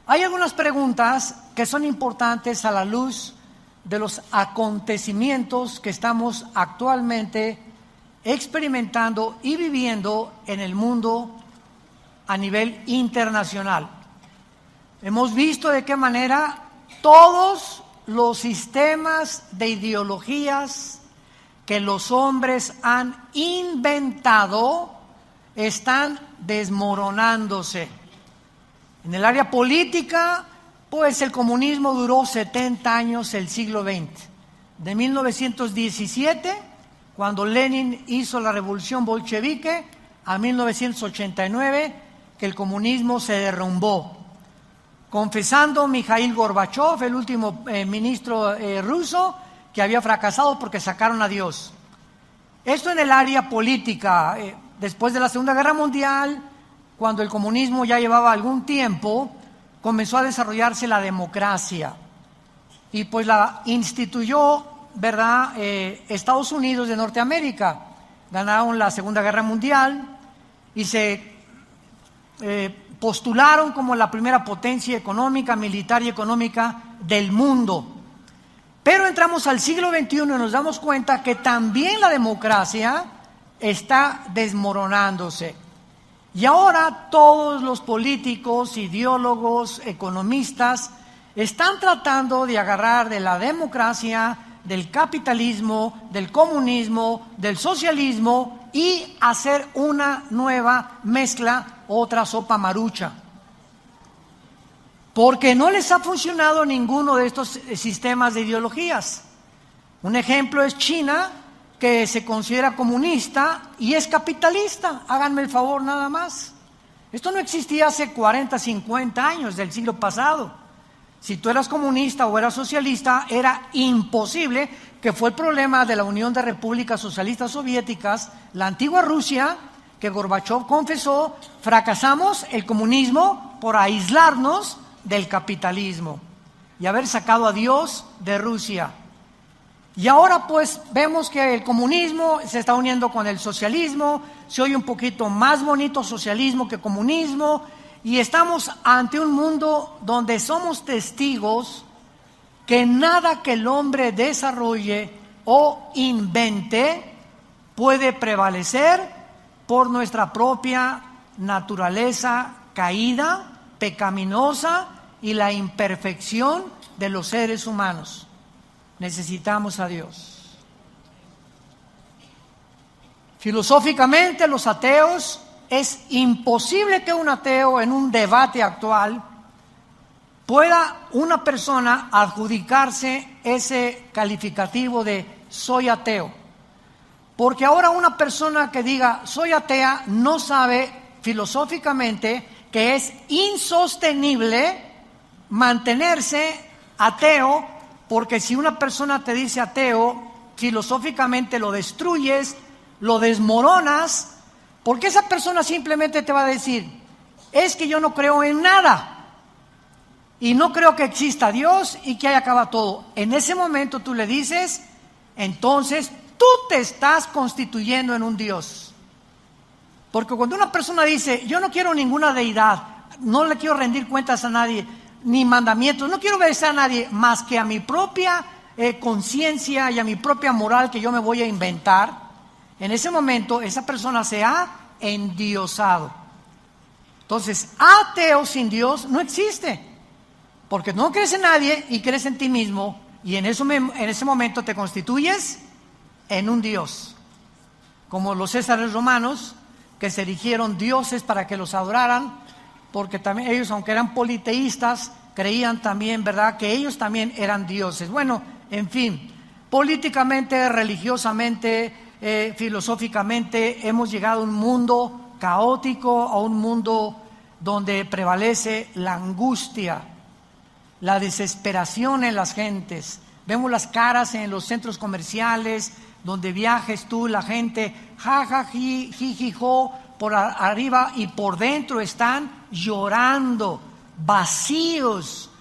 Hay algunas preguntas que son importantes a la luz de los acontecimientos que estamos actualmente experimentando y viviendo en el mundo a nivel internacional. Hemos visto de qué manera todos los sistemas de ideologías que los hombres han inventado están desmoronándose. En el área política, pues el comunismo duró 70 años, el siglo XX. De 1917, cuando Lenin hizo la revolución bolchevique, a 1989, que el comunismo se derrumbó. Confesando Mikhail Gorbachev, el último ministro ruso, que había fracasado porque sacaron a Dios. Esto en el área política. Después de la Segunda Guerra Mundial, cuando el comunismo ya llevaba algún tiempo, comenzó a desarrollarse la democracia. Y pues la instituyó, ¿verdad?, Estados Unidos de Norteamérica. Ganaron la Segunda Guerra Mundial y se postularon como la primera potencia económica, militar y económica del mundo. Pero entramos al siglo XXI y nos damos cuenta que también la democracia está desmoronándose. Y ahora todos los políticos, ideólogos, economistas están tratando de agarrar de la democracia, del capitalismo, del comunismo, del socialismo y hacer una nueva mezcla, otra sopa marucha. Porque no les ha funcionado ninguno de estos sistemas de ideologías. Un ejemplo es China, que se considera comunista y es capitalista. Háganme el favor nada más. Esto no existía hace 40, 50 años del siglo pasado. Si tú eras comunista o eras socialista, era imposible, que fue el problema de la Unión de Repúblicas Socialistas Soviéticas, la antigua Rusia, que Gorbachev confesó: fracasamos el comunismo por aislarnos del capitalismo y haber sacado a Dios de Rusia. Y ahora pues vemos que el comunismo se está uniendo con el socialismo, se oye un poquito más bonito socialismo que comunismo, y estamos ante un mundo donde somos testigos que nada que el hombre desarrolle o invente puede prevalecer por nuestra propia naturaleza caída, pecaminosa y la imperfección de los seres humanos. Necesitamos a Dios. Filosóficamente, los ateos, es imposible que un ateo en un debate actual pueda una persona adjudicarse ese calificativo de soy ateo. Porque ahora una persona que diga soy atea no sabe filosóficamente que es insostenible mantenerse ateo, porque si una persona te dice ateo, filosóficamente lo destruyes, lo desmoronas, porque esa persona simplemente te va a decir: es que yo no creo en nada y no creo que exista Dios y que ahí acaba todo. En ese momento tú le dices: entonces tú te estás constituyendo en un Dios. Porque cuando una persona dice yo no quiero ninguna deidad, no le quiero rendir cuentas a nadie, ni mandamientos, no quiero obedecer a nadie más que a mi propia conciencia y a mi propia moral que yo me voy a inventar, en ese momento esa persona se ha endiosado. Entonces, ateo sin Dios no existe, porque no crees en nadie y crees en ti mismo, y en ese momento te constituyes en un Dios, como los césares romanos, que se erigieron dioses para que los adoraran, porque también ellos, aunque eran politeístas, creían también, ¿verdad?, que ellos también eran dioses. Bueno, en fin, políticamente, religiosamente, filosóficamente, hemos llegado a un mundo caótico, a un mundo donde prevalece la angustia, la desesperación en las gentes. Vemos las caras en los centros comerciales, donde viajes tú, la gente, por arriba y por dentro están llorando, vacíos,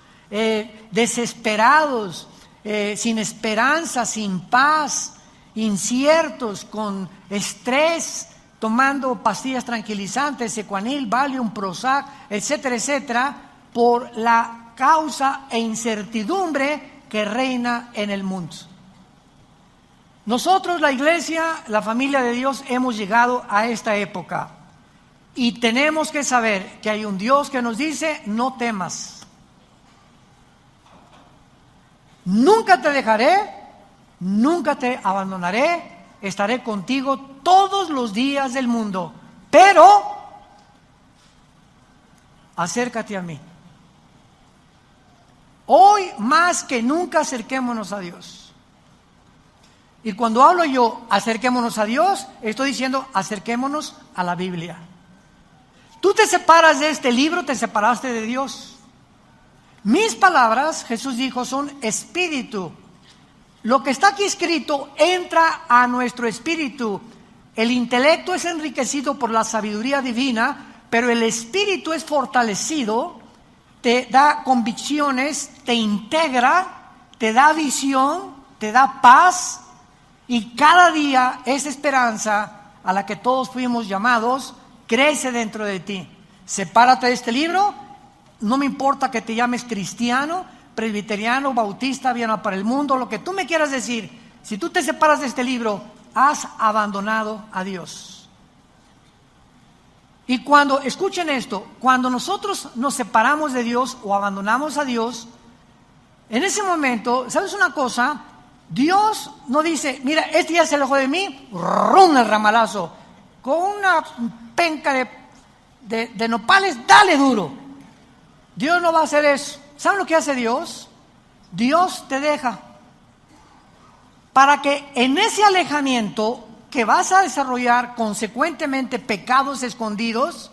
desesperados, sin esperanza, sin paz, inciertos, con estrés, tomando pastillas tranquilizantes, Secuanil, Valium, Prozac, etcétera, etcétera, por la causa e incertidumbre que reina en el mundo. Nosotros, la iglesia, la familia de Dios, hemos llegado a esta época y tenemos que saber que hay un Dios que nos dice: no temas, nunca te dejaré, nunca te abandonaré, estaré contigo todos los días del mundo, pero acércate a mí. Hoy más que nunca acerquémonos a Dios. Y cuando hablo yo acerquémonos a Dios, estoy diciendo acerquémonos a la Biblia. Tú te separas de este libro, te separaste de Dios. Mis palabras, Jesús dijo, son espíritu. Lo que está aquí escrito entra a nuestro espíritu. El intelecto es enriquecido por la sabiduría divina, pero el espíritu es fortalecido, te da convicciones, te integra, te da visión, te da paz, y cada día esa esperanza a la que todos fuimos llamados crece dentro de ti. Sepárate de este libro, no me importa que te llames cristiano, presbiteriano, bautista, Viana para el Mundo, lo que tú me quieras decir. Si tú te separas de este libro, has abandonado a Dios. Y cuando, escuchen esto, cuando nosotros nos separamos de Dios o abandonamos a Dios, en ese momento, ¿sabes una cosa? Dios no dice: mira, este ya se alejó de mí, ¡rum! El ramalazo, con una penca de nopales, dale duro. Dios no va a hacer eso. ¿Saben lo que hace Dios? Dios te deja para que en ese alejamiento que vas a desarrollar consecuentemente pecados escondidos,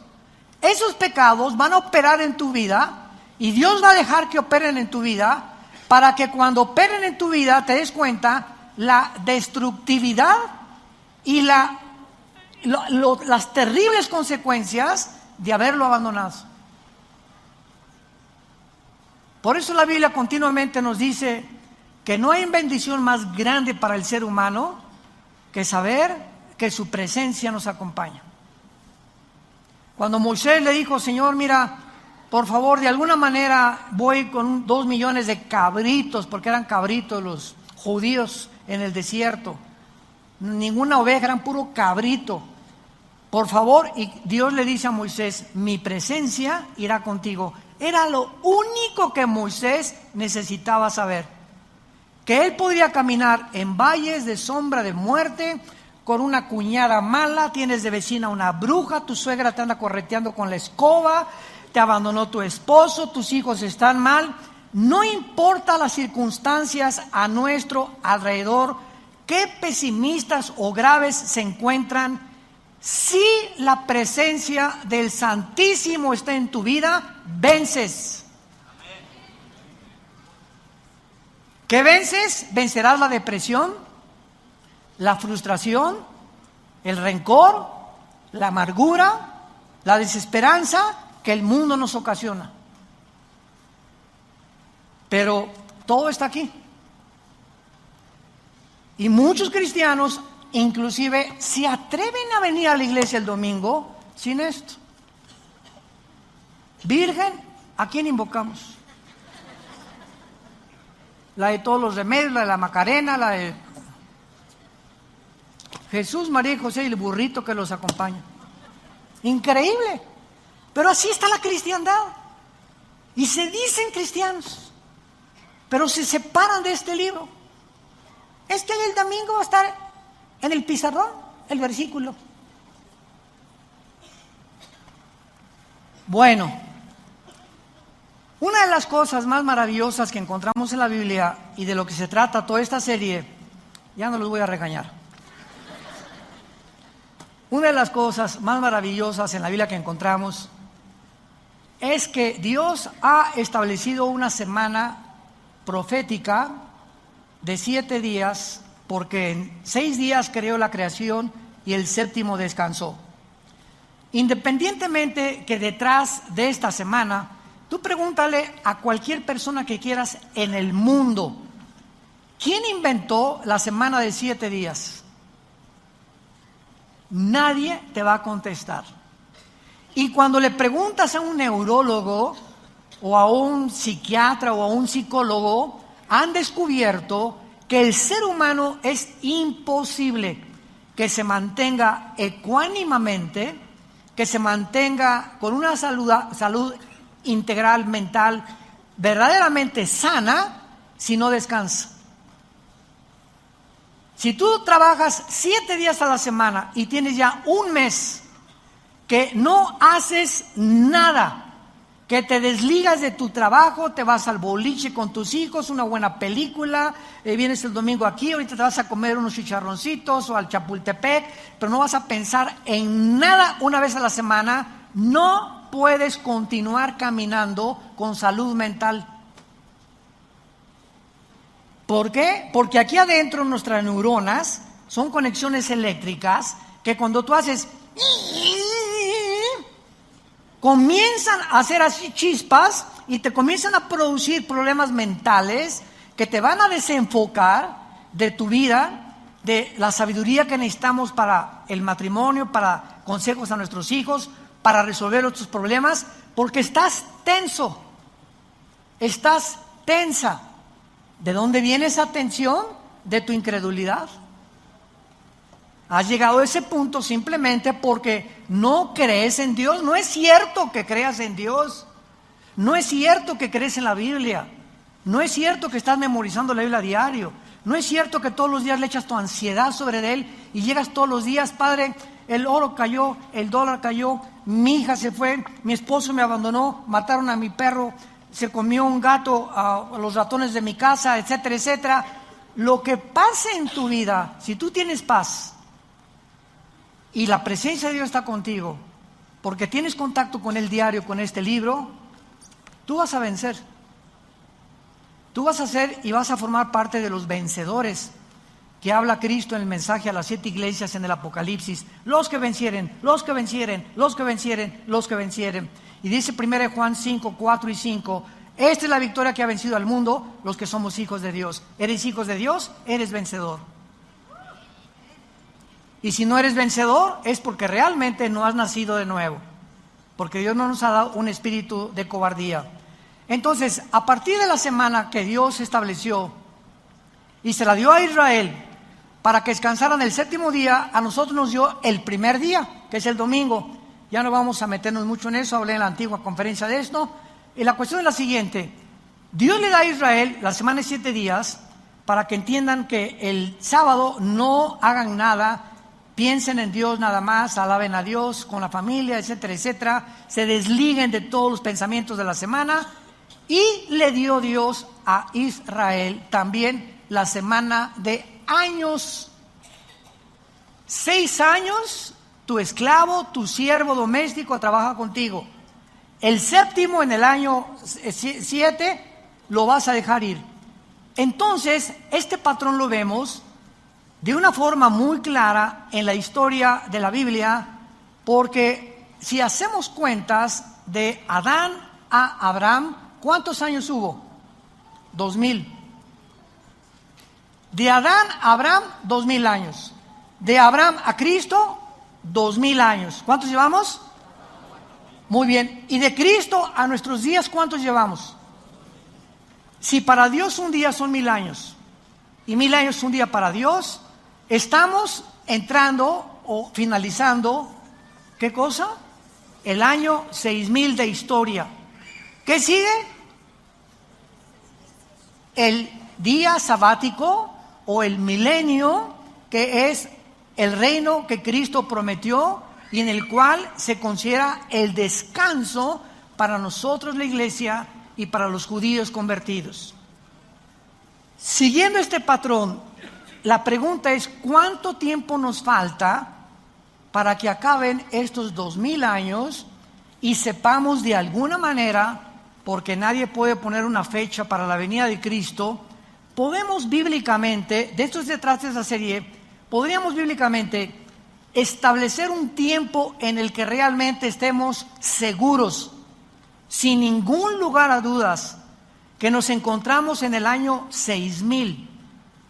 esos pecados van a operar en tu vida y Dios va a dejar que operen en tu vida, para que cuando operen en tu vida te des cuenta la destructividad y las terribles consecuencias de haberlo abandonado. Por eso la Biblia continuamente nos dice que no hay bendición más grande para el ser humano que saber que su presencia nos acompaña. Cuando Moisés le dijo: Señor, mira, por favor, de alguna manera voy con 2 millones de cabritos, porque eran cabritos los judíos en el desierto. Ninguna oveja, eran puro cabrito. Por favor, y Dios le dice a Moisés: mi presencia irá contigo. Era lo único que Moisés necesitaba saber. Que él podría caminar en valles de sombra de muerte, con una cuñada mala, tienes de vecina una bruja, tu suegra te anda correteando con la escoba, te abandonó tu esposo, tus hijos están mal. No importa las circunstancias a nuestro alrededor, qué pesimistas o graves se encuentran, si la presencia del Santísimo está en tu vida, vences. ¿Qué vences? Vencerás la depresión, la frustración, el rencor, la amargura, la desesperanza que el mundo nos ocasiona. Pero todo está aquí. Y muchos cristianos inclusive se atreven a venir a la iglesia el domingo sin esto. Virgen, ¿a quién invocamos? La de todos los remedios, la de la Macarena, la de Jesús, María y José y el burrito que los acompaña. Increíble. Pero así está la cristiandad. Y se dicen cristianos, pero se separan de este libro. Es que el domingo va a estar en el pizarrón el versículo. Bueno, una de las cosas más maravillosas que encontramos en la Biblia y de lo que se trata toda esta serie, ya no los voy a regañar. Una de las cosas más maravillosas en la Biblia que encontramos es que Dios ha establecido una semana profética de 7 días, porque en 6 días creó la creación y el 7º descansó. Independientemente que detrás de esta semana, tú pregúntale a cualquier persona que quieras en el mundo, ¿quién inventó la semana de 7 días? Nadie te va a contestar. Y cuando le preguntas a un neurólogo, o a un psiquiatra o a un psicólogo han descubierto que el ser humano es imposible que se mantenga ecuánimamente, que se mantenga con una salud integral mental verdaderamente sana si no descansa. Si tú trabajas 7 días a la semana y tienes ya un mes que no haces nada, que te desligas de tu trabajo, te vas al boliche con tus hijos, una buena película, vienes el domingo aquí, ahorita te vas a comer unos chicharroncitos o al Chapultepec, pero no vas a pensar en nada una vez a la semana, no puedes continuar caminando con salud mental. ¿Por qué? Porque aquí adentro nuestras neuronas son conexiones eléctricas que cuando tú haces comienzan a hacer así chispas y te comienzan a producir problemas mentales que te van a desenfocar de tu vida, de la sabiduría que necesitamos para el matrimonio, para consejos a nuestros hijos, para resolver otros problemas, porque estás tenso, estás tensa. ¿De dónde viene esa tensión? De tu incredulidad. Has llegado a ese punto simplemente porque no crees en Dios. No es cierto que creas en Dios. No es cierto que crees en la Biblia. No es cierto que estás memorizando la Biblia a diario. No es cierto que todos los días le echas tu ansiedad sobre Él y llegas todos los días, Padre, el oro cayó, el dólar cayó, mi hija se fue, mi esposo me abandonó, mataron a mi perro, se comió un gato a los ratones de mi casa, etcétera, etcétera. Lo que pase en tu vida, si tú tienes paz, y la presencia de Dios está contigo, porque tienes contacto con Él diario, con este libro, tú vas a vencer. Tú vas a ser y vas a formar parte de los vencedores que habla Cristo en el mensaje a las 7 iglesias en el Apocalipsis. Los que vencieren, los que vencieren, los que vencieren, los que vencieren. Y dice 1 Juan 5, 4 y 5, esta es la victoria que ha vencido al mundo, los que somos hijos de Dios. ¿Eres hijos de Dios? Eres vencedor. Y si no eres vencedor, es porque realmente no has nacido de nuevo. Porque Dios no nos ha dado un espíritu de cobardía. Entonces, a partir de la semana que Dios estableció y se la dio a Israel para que descansaran el 7º día, a nosotros nos dio el primer día, que es el domingo. Ya no vamos a meternos mucho en eso, hablé en la antigua conferencia de esto. Y la cuestión es la siguiente: Dios le da a Israel la semana de 7 días para que entiendan que el sábado no hagan nada, piensen en Dios nada más, alaben a Dios con la familia, etcétera, etcétera, se desliguen de todos los pensamientos de la semana. Y le dio Dios a Israel también la semana de años. 6 años tu esclavo, tu siervo doméstico trabaja contigo. El 7º, en el año 7, lo vas a dejar ir. Entonces, este patrón lo vemos de una forma muy clara en la historia de la Biblia, porque si hacemos cuentas de Adán a Abraham, ¿cuántos años hubo? 2000. De Adán a Abraham, 2000 años. De Abraham a Cristo, 2000 años. ¿Cuántos llevamos? Muy bien. ¿Y de Cristo a nuestros días cuántos llevamos? Si para Dios un día son 1000 años y 1000 años es un día para Dios, estamos entrando o finalizando, ¿qué cosa? El año 6000 de historia. ¿Qué sigue? El día sabático o el milenio, que es el reino que Cristo prometió y en el cual se considera el descanso para nosotros, la iglesia, y para los judíos convertidos. Siguiendo este patrón, la pregunta es: ¿cuánto tiempo nos falta para que acaben estos 2000 años y sepamos de alguna manera, porque nadie puede poner una fecha para la venida de Cristo, podemos bíblicamente, de esto se trata esa serie, podríamos bíblicamente establecer un tiempo en el que realmente estemos seguros, sin ningún lugar a dudas, que nos encontramos en el año 6000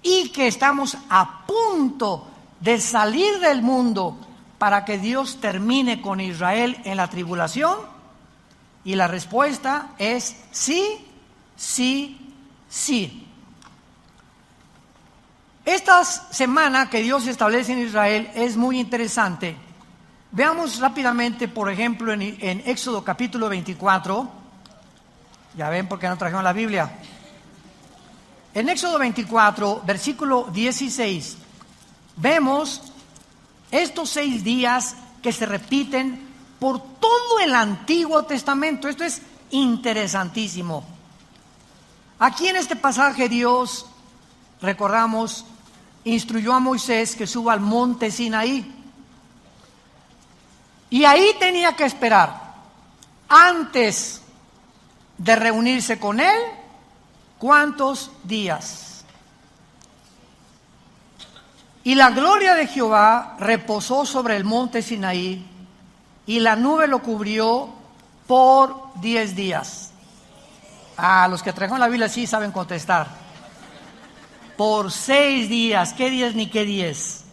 y que estamos a punto de salir del mundo para que Dios termine con Israel en la tribulación? Y la respuesta es sí, sí, sí. Esta semana que Dios establece en Israel es muy interesante. Veamos rápidamente, por ejemplo, en Éxodo capítulo 24. Ya ven por qué no trajeron la Biblia. En Éxodo 24, versículo 16, vemos estos 6 días que se repiten por todo el Antiguo Testamento. Esto es interesantísimo. Aquí en este pasaje Dios, recordamos, instruyó a Moisés que suba al monte Sinaí. Y ahí tenía que esperar, antes de reunirse con él, ¿cuántos días? Y la gloria de Jehová reposó sobre el monte Sinaí, y la nube lo cubrió por 10 días. Los que trajeron la Biblia sí saben contestar. Por 6 días, ¿qué 10 ni qué 10?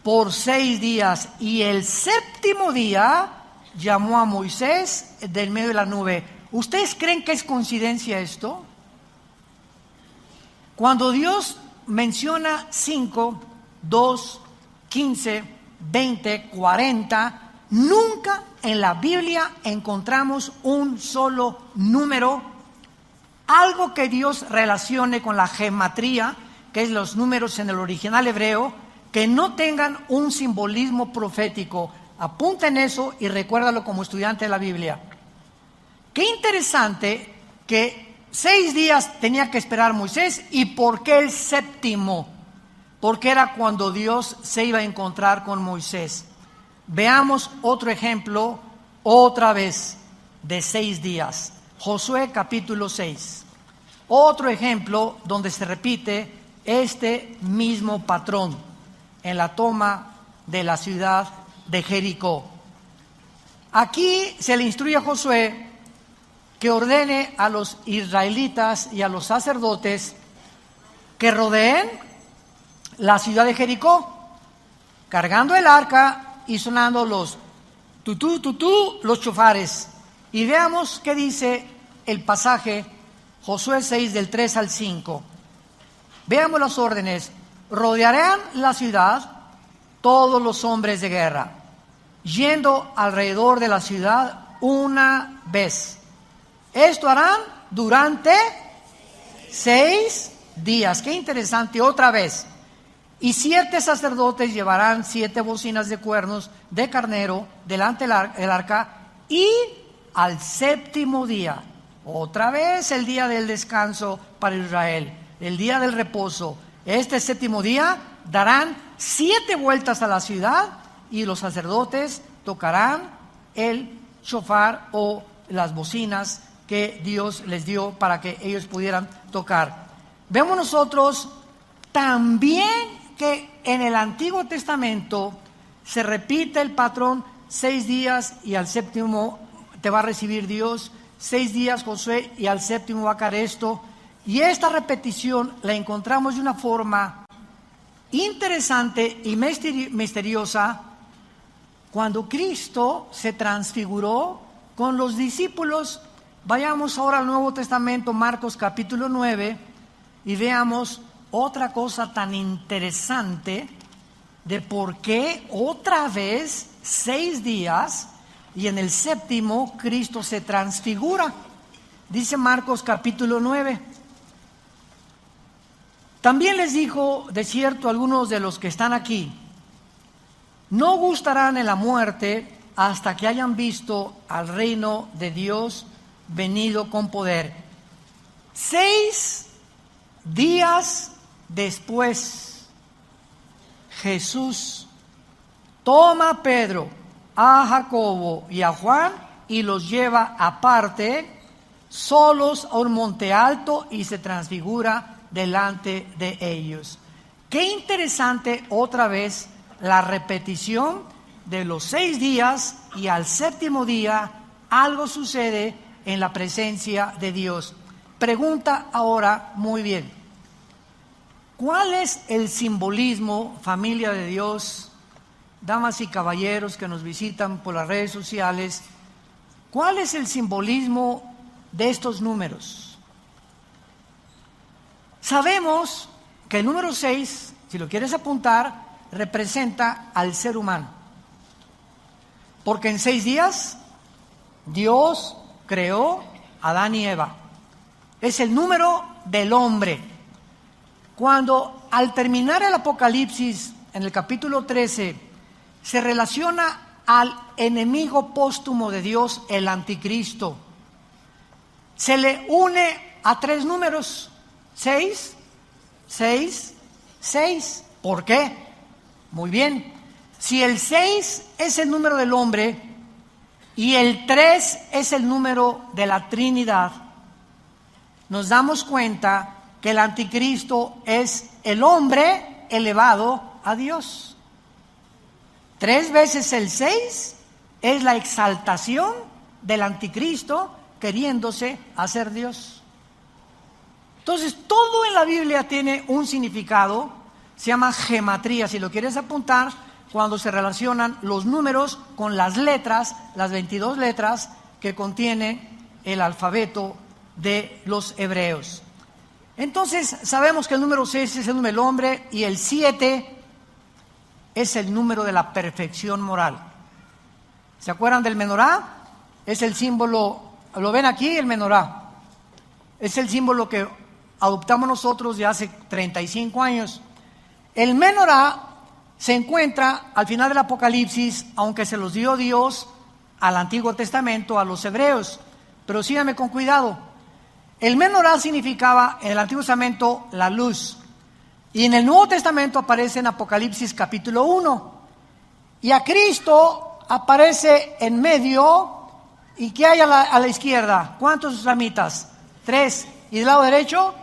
Por 6 días. Y el séptimo día llamó a Moisés del medio de la nube. ¿Ustedes creen que es coincidencia esto? Cuando Dios menciona 5, 2, 15, 20, 40, nunca en la Biblia encontramos un solo número, algo que Dios relacione con la gematría, que es los números en el original hebreo, que no tengan un simbolismo profético. Apunten eso y recuérdalo como estudiante de la Biblia. Qué interesante que 6 días tenía que esperar Moisés. ¿Y por qué el séptimo? Porque era cuando Dios se iba a encontrar con Moisés. Veamos otro ejemplo, otra vez, de 6 días. Josué capítulo 6. Otro ejemplo donde se repite este mismo patrón en la toma de la ciudad de Jericó. Aquí se le instruye a Josué que ordene a los israelitas y a los sacerdotes que rodeen la ciudad de Jericó, cargando el arca y sonando los tutú, tutú, los chofares. Y veamos qué dice el pasaje, Josué 6, del 3 al 5. Veamos las órdenes. Rodearán la ciudad todos los hombres de guerra, yendo alrededor de la ciudad una vez. Esto harán durante 6 días. Qué interesante, otra vez. Y 7 sacerdotes llevarán 7 bocinas de cuernos de carnero delante del arca, y al séptimo día, otra vez el día del descanso para Israel, el día del reposo. Este séptimo día darán 7 vueltas a la ciudad, y los sacerdotes tocarán el shofar o las bocinas que Dios les dio para que ellos pudieran tocar. Vemos nosotros también que en el Antiguo Testamento se repite el patrón: 6 días y al séptimo te va a recibir Dios, 6 días Josué y al séptimo va a caer esto. Y esta repetición la encontramos de una forma interesante y misteriosa cuando Cristo se transfiguró con los discípulos. Vayamos ahora al Nuevo Testamento, Marcos capítulo 9, y veamos otra cosa tan interesante de por qué otra vez 6 días y en el séptimo Cristo se transfigura. Dice Marcos capítulo 9. También les dijo, de cierto, algunos de los que están aquí: no gustarán en la muerte hasta que hayan visto al reino de Dios venido con poder. 6 días después, Jesús toma a Pedro, a Jacobo y a Juan y los lleva aparte, solos, a un monte alto, y se transfigura delante de ellos. Qué interesante, otra vez, la repetición de los 6 días, y al séptimo día algo sucede en la presencia de Dios. Pregunta ahora, muy bien, ¿cuál es el simbolismo, familia de Dios, damas y caballeros que nos visitan por las redes sociales? ¿Cuál es el simbolismo de estos números? Sabemos que el número 6, si lo quieres apuntar, representa al ser humano. Porque en 6 días Dios creó a Adán y Eva. Es el número del hombre. Cuando al terminar el Apocalipsis, en el capítulo 13, se relaciona al enemigo póstumo de Dios, el anticristo, se le une a 3 números: 6, 6, 6. ¿Por qué? Muy bien. Si el 6 es el número del hombre y el 3 es el número de la Trinidad, nos damos cuenta que el anticristo es el hombre elevado a Dios. 3 veces el 6 es la exaltación del anticristo queriéndose hacer Dios. Entonces, todo en la Biblia tiene un significado, se llama gematría, si lo quieres apuntar, cuando se relacionan los números con las letras, las 22 letras que contiene el alfabeto de los hebreos. Entonces, sabemos que el número 6 es el número del hombre y el 7 es el número de la perfección moral. ¿Se acuerdan del menorá? Es el símbolo, ¿lo ven aquí? El menorá es el símbolo que adoptamos nosotros de hace 35 años. El menorá se encuentra al final del Apocalipsis, aunque se los dio Dios al Antiguo Testamento, a los hebreos. Pero síganme con cuidado. El menorá significaba en el Antiguo Testamento la luz. Y en el Nuevo Testamento aparece en Apocalipsis capítulo 1. Y a Cristo aparece en medio. ¿Y qué hay a la izquierda? ¿Cuántos ramitas? 3. ¿Y del lado derecho?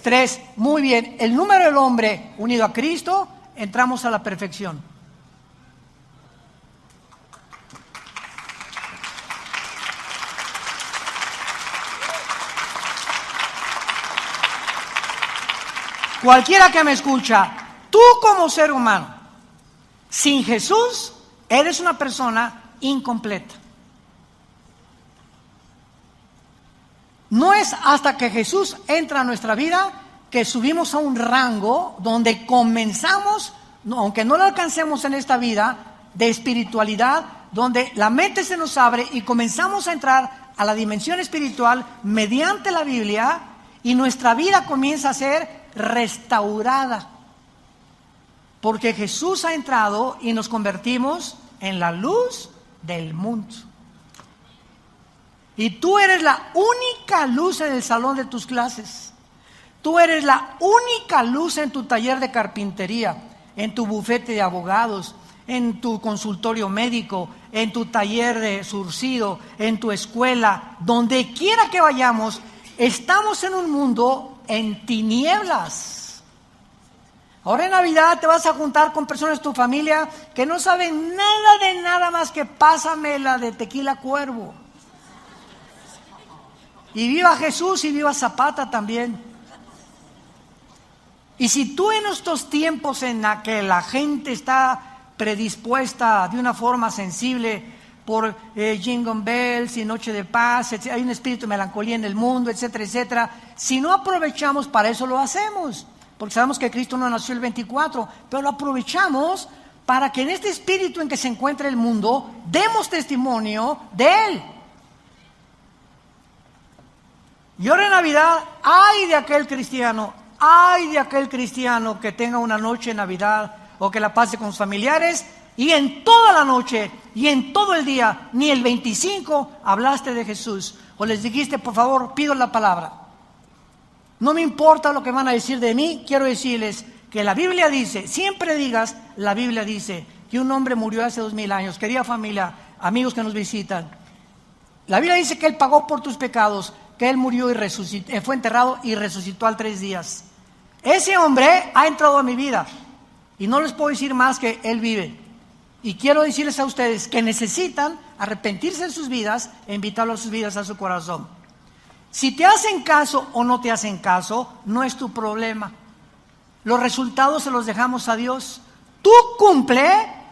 3. Muy bien. El número del hombre unido a Cristo, entramos a la perfección. Cualquiera que me escucha, tú como ser humano, sin Jesús, eres una persona incompleta. No es hasta que Jesús entra a nuestra vida que subimos a un rango donde comenzamos, aunque no lo alcancemos en esta vida, de espiritualidad, donde la mente se nos abre y comenzamos a entrar a la dimensión espiritual mediante la Biblia y nuestra vida comienza a ser restaurada. Porque Jesús ha entrado y nos convertimos en la luz del mundo. Y tú eres la única luz en el salón de tus clases. Tú eres la única luz en tu taller de carpintería, en tu bufete de abogados, en tu consultorio médico, en tu taller de surcido, en tu escuela, donde quiera que vayamos. Estamos en un mundo en tinieblas. Ahora en Navidad te vas a juntar con personas de tu familia que no saben nada de nada más que pásame la de tequila Cuervo. Y viva Jesús y viva Zapata también. Y si tú en estos tiempos en la que la gente está predispuesta de una forma sensible por Jingle Bells y Noche de Paz, hay un espíritu de melancolía en el mundo, etcétera, etcétera, si no aprovechamos, para eso lo hacemos, porque sabemos que Cristo no nació el 24, pero lo aprovechamos para que en este espíritu en que se encuentra el mundo, demos testimonio de Él. Y ahora en Navidad, ay de aquel cristiano que tenga una noche en Navidad o que la pase con sus familiares y en toda la noche y en todo el día, ni el 25 hablaste de Jesús o les dijiste, por favor, pido la palabra. No me importa lo que van a decir de mí, quiero decirles que la Biblia dice, siempre digas, la Biblia dice que un hombre murió hace 2000 años, querida familia, amigos que nos visitan. La Biblia dice que Él pagó por tus pecados, que Él murió y resucitó, fue enterrado y resucitó al 3 días. Ese hombre ha entrado a mi vida y no les puedo decir más que Él vive. Y quiero decirles a ustedes que necesitan arrepentirse de sus vidas e invitarlo a sus vidas, a su corazón. Si te hacen caso o no te hacen caso, no es tu problema. Los resultados se los dejamos a Dios. Tú cumple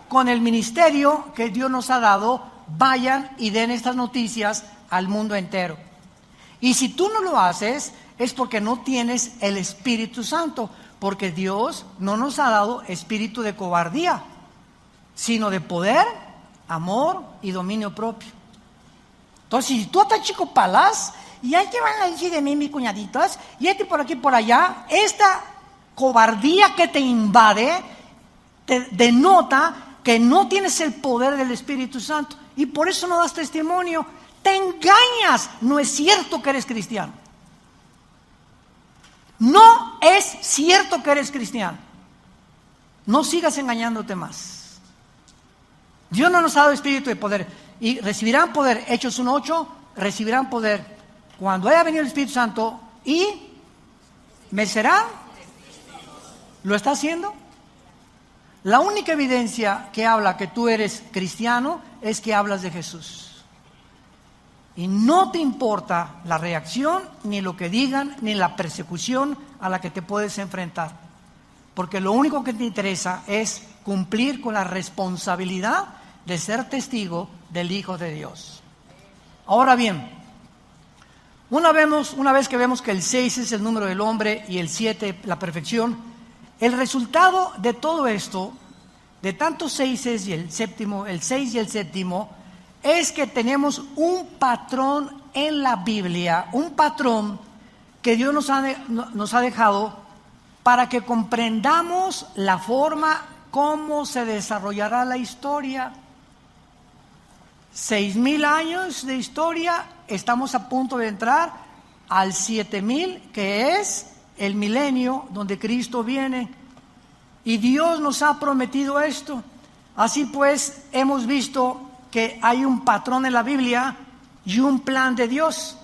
con el ministerio que Dios nos ha dado vayan y den estas noticias al mundo entero. Y si tú no lo haces, es porque no tienes el Espíritu Santo, porque Dios no nos ha dado espíritu de cobardía, sino de poder, amor y dominio propio. Entonces, si tú estás chico palas, y hay que van a decir de mí mis cuñaditos, y por aquí por allá, esta cobardía que te invade, te denota que no tienes el poder del Espíritu Santo, y por eso no das testimonio. Te engañas, no es cierto que eres cristiano. No es cierto que eres cristiano. No sigas engañándote más. Dios no nos ha dado espíritu de poder. Y recibirán poder, Hechos 1:8, recibirán poder cuando haya venido el Espíritu Santo y me será. ¿Lo está haciendo? La única evidencia que habla que tú eres cristiano es que hablas de Jesús. Y no te importa la reacción, ni lo que digan, ni la persecución a la que te puedes enfrentar. Porque lo único que te interesa es cumplir con la responsabilidad de ser testigo del Hijo de Dios. Ahora bien, una vez que vemos que el 6 es el número del hombre y el 7 la perfección, el resultado de todo esto, de tantos 6 y el 6 y el séptimo, es que tenemos un patrón en la Biblia, un patrón que Dios nos ha dejado para que comprendamos la forma cómo se desarrollará la historia. 6,000 años de historia, estamos a punto de entrar al 7,000, que es el milenio donde Cristo viene. Y Dios nos ha prometido esto. Así pues, hemos visto que hay un patrón en la Biblia y un plan de Dios.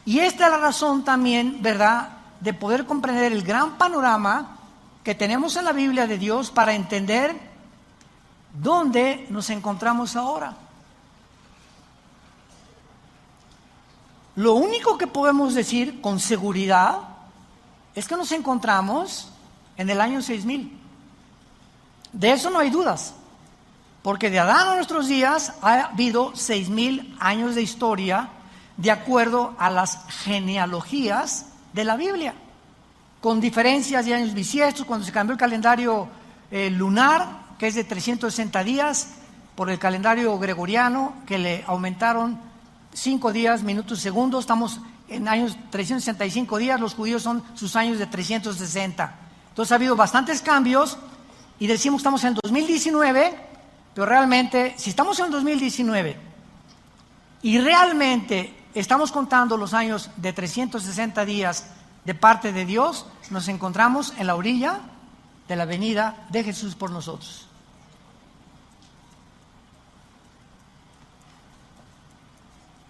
Y esta es la razón también, ¿verdad?, de poder comprender el gran panorama que tenemos en la Biblia de Dios para entender dónde nos encontramos ahora. Lo único que podemos decir con seguridad es que nos encontramos en el año 6,000. De eso no hay dudas. Porque de Adán a nuestros días ha habido 6,000 años de historia de acuerdo a las genealogías de la Biblia, con diferencias de años bisiestos, cuando se cambió el calendario lunar, que es de 360 días, por el calendario gregoriano, que le aumentaron 5 días, minutos, segundos. Estamos en años 365 días, los judíos son sus años de 360. Entonces ha habido bastantes cambios y decimos que estamos en 2019. Pero realmente, si estamos en 2019 y realmente estamos contando los años de 360 días de parte de Dios, nos encontramos en la orilla de la venida de Jesús por nosotros.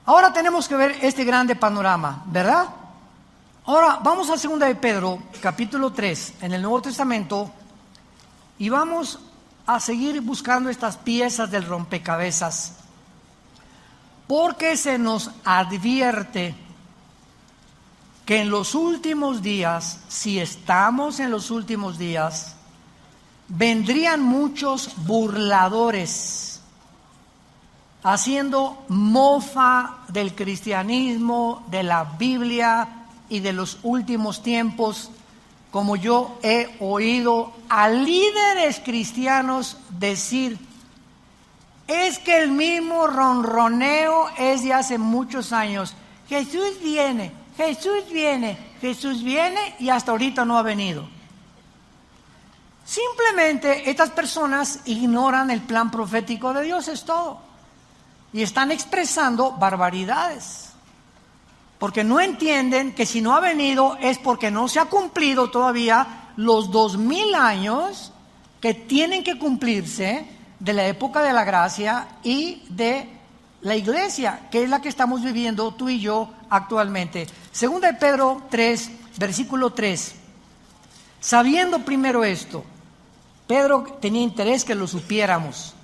Ahora tenemos que ver este grande panorama, ¿verdad? Ahora vamos a 2 de Pedro, capítulo 3, en el Nuevo Testamento, y vamos a seguir buscando estas piezas del rompecabezas, porque se nos advierte que en los últimos días, si estamos en los últimos días, vendrían muchos burladores haciendo mofa del cristianismo, de la Biblia y de los últimos tiempos, como yo he oído a líderes cristianos decir, es que el mismo ronroneo es de hace muchos años. Jesús viene, Jesús viene, Jesús viene, y hasta ahorita no ha venido. Simplemente estas personas ignoran el plan profético de Dios, es todo. Y están expresando barbaridades. Porque no entienden que si no ha venido es porque no se ha cumplido todavía los 2,000 años que tienen que cumplirse de la época de la gracia y de la iglesia, que es la que estamos viviendo tú y yo actualmente. 2 de Pedro 3, versículo 3. Sabiendo primero esto, Pedro tenía interés que lo supiéramos,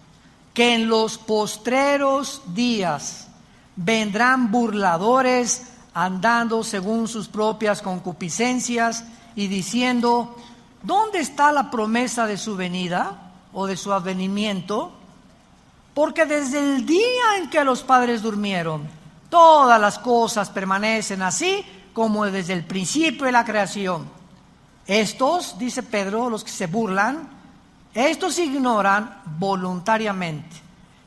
que en los postreros días vendrán burladores andando según sus propias concupiscencias y diciendo, ¿dónde está la promesa de su venida o de su advenimiento? Porque desde el día en que los padres durmieron, todas las cosas permanecen así como desde el principio de la creación. Estos, dice Pedro, los que se burlan, estos ignoran voluntariamente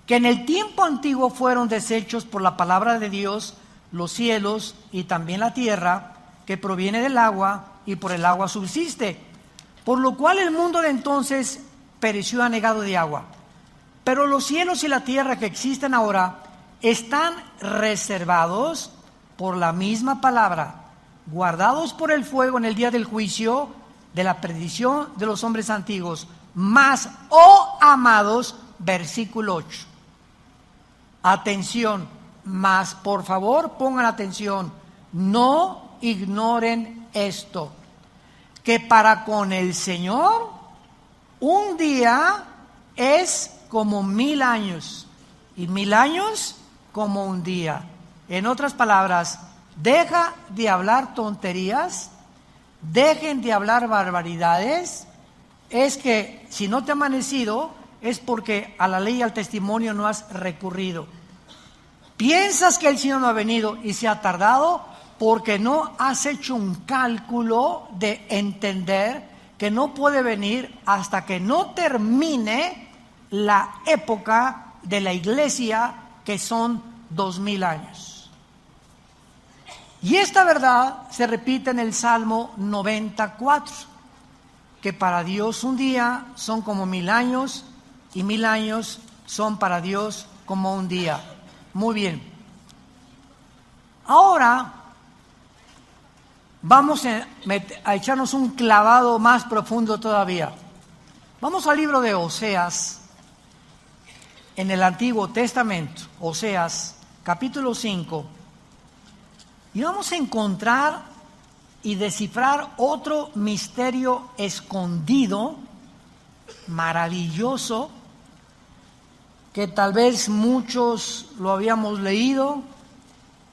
que en el tiempo antiguo fueron deshechos por la palabra de Dios los cielos y también la tierra, que proviene del agua y por el agua subsiste, por lo cual el mundo de entonces pereció anegado de agua. Pero los cielos y la tierra que existen ahora están reservados por la misma palabra, guardados por el fuego en el día del juicio de la perdición de los hombres antiguos. Mas, oh amados, versículo 8. Atención, mas por favor pongan atención, no ignoren esto, que para con el Señor un día es como 1000 años y 1000 años como un día. En otras palabras, deja de hablar tonterías, dejen de hablar barbaridades. Es que si no te ha amanecido es porque a la ley y al testimonio no has recurrido. Piensas que el Señor no ha venido y se ha tardado porque no has hecho un cálculo de entender que no puede venir hasta que no termine la época de la iglesia, que son 2000 años. Y esta verdad se repite en el Salmo 94, que para Dios un día son como 1000 años y 1000 años son para Dios como un día. Muy bien. Ahora vamos a echarnos un clavado más profundo todavía. Vamos al libro de Oseas, en el Antiguo Testamento, Oseas, capítulo 5, y vamos a encontrar y descifrar otro misterio escondido, maravilloso, que tal vez muchos lo habíamos leído,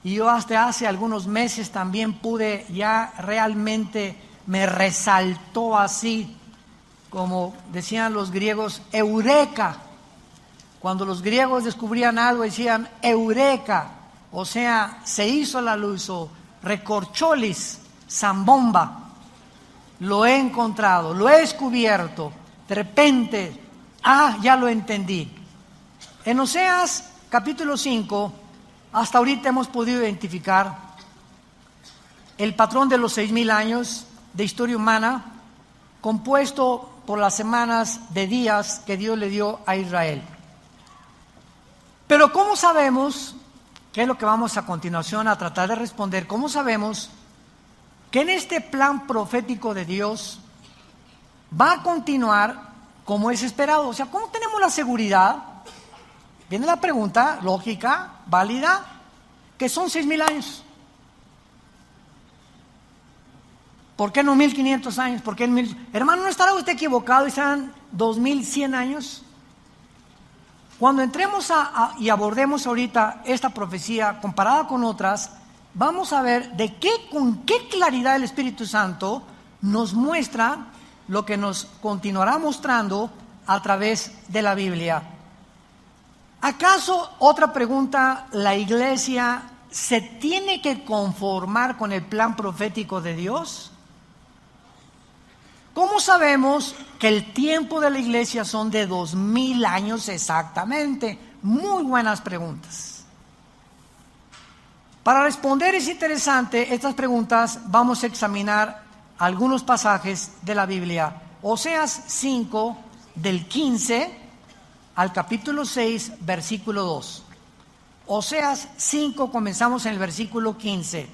y yo hasta hace algunos meses también pude, ya realmente me resaltó así, como decían los griegos, eureka. Cuando los griegos descubrían algo decían eureka, o sea, se hizo la luz, o recorcholis, zambomba, lo he encontrado, lo he descubierto, de repente, ya lo entendí. En Oseas capítulo 5, hasta ahorita hemos podido identificar el patrón de los 6000 años de historia humana, compuesto por las semanas de días que Dios le dio a Israel. Pero ¿cómo sabemos, qué es lo que vamos a continuación a tratar de responder, cómo sabemos que en este plan profético de Dios va a continuar como es esperado? O sea, ¿cómo tenemos la seguridad? Viene la pregunta lógica, válida, que son 6000 años. ¿Por qué no 1500 años? ¿Por qué Hermano, ¿no estará usted equivocado y serán 2100 años? Cuando entremos y abordemos ahorita esta profecía comparada con otras, vamos a ver con qué claridad el Espíritu Santo nos muestra lo que nos continuará mostrando a través de la Biblia. ¿Acaso, otra pregunta, la iglesia se tiene que conformar con el plan profético de Dios? ¿Cómo sabemos que el tiempo de la iglesia son de 2000 años exactamente? Muy buenas preguntas. Para responder es interesante estas preguntas, vamos a examinar algunos pasajes de la Biblia. Oseas 5, del 15 al capítulo 6, versículo 2. Oseas 5, comenzamos en el versículo 15.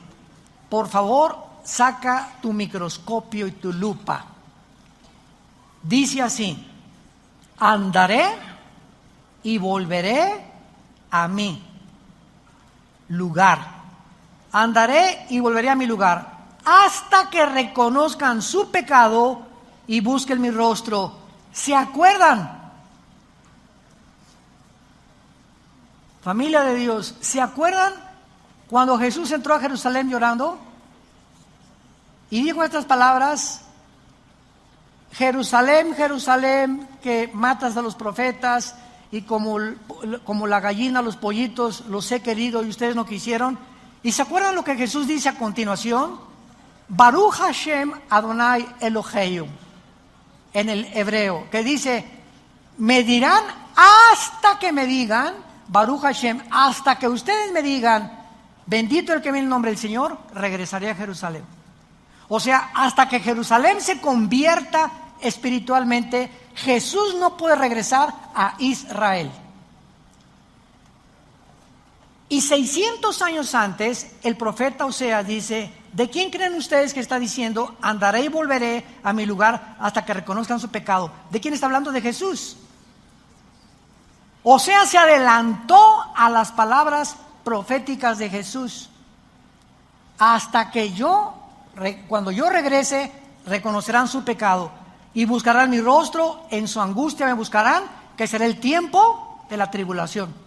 Por favor, saca tu microscopio y tu lupa. Dice así: andaré y volveré a mi lugar. Andaré y volveré a mi lugar hasta que reconozcan su pecado y busquen mi rostro. ¿Se acuerdan? Familia de Dios, ¿se acuerdan cuando Jesús entró a Jerusalén llorando? Y dijo estas palabras: Jerusalén, Jerusalén, que matas a los profetas y como la gallina, los pollitos, los he querido y ustedes no quisieron. ¿Y se acuerdan lo que Jesús dice a continuación? Baruch Hashem Adonai Eloheinu, en el hebreo, que dice, me dirán hasta que me digan, Baruch Hashem, hasta que ustedes me digan, bendito el que viene en nombre del Señor, regresaré a Jerusalén. O sea, hasta que Jerusalén se convierta espiritualmente, Jesús no puede regresar a Israel. Y 600 años antes, el profeta Oseas dice, ¿de quién creen ustedes que está diciendo, andaré y volveré a mi lugar hasta que reconozcan su pecado? ¿De quién está hablando? De Jesús. Oseas se adelantó a las palabras proféticas de Jesús. Hasta que cuando yo regrese, reconocerán su pecado y buscarán mi rostro, en su angustia me buscarán, que será el tiempo de la tribulación.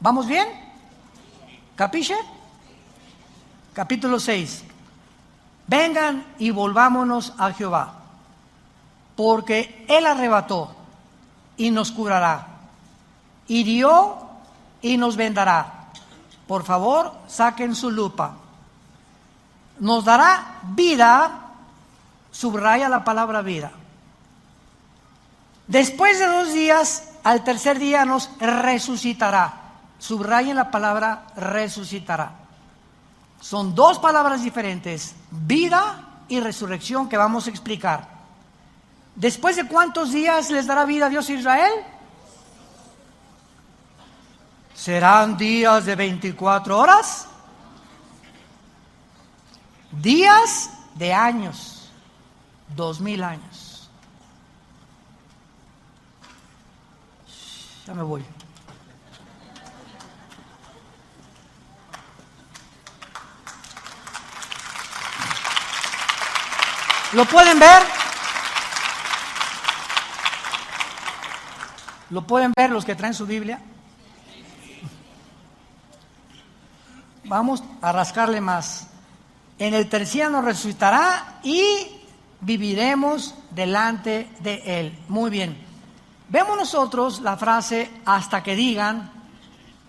¿Vamos bien? ¿Capiche? Capítulo 6. Vengan y volvámonos a Jehová, porque Él arrebató y nos curará, hirió y nos vendará. Por favor, saquen su lupa. Nos dará vida, subraya la palabra vida. Después de 2 días, al tercer día nos resucitará. Subrayen la palabra resucitará. Son 2 palabras diferentes, vida y resurrección, que vamos a explicar. ¿Después de cuántos días les dará vida a Dios a Israel? ¿Serán días de 24 horas? Días de años, 2000 años. Ya me voy. ¿Lo pueden ver? ¿Lo pueden ver los que traen su Biblia? Vamos a rascarle más. En el tercer día nos resucitará y viviremos delante de Él. Muy bien. Vemos nosotros la frase hasta que digan,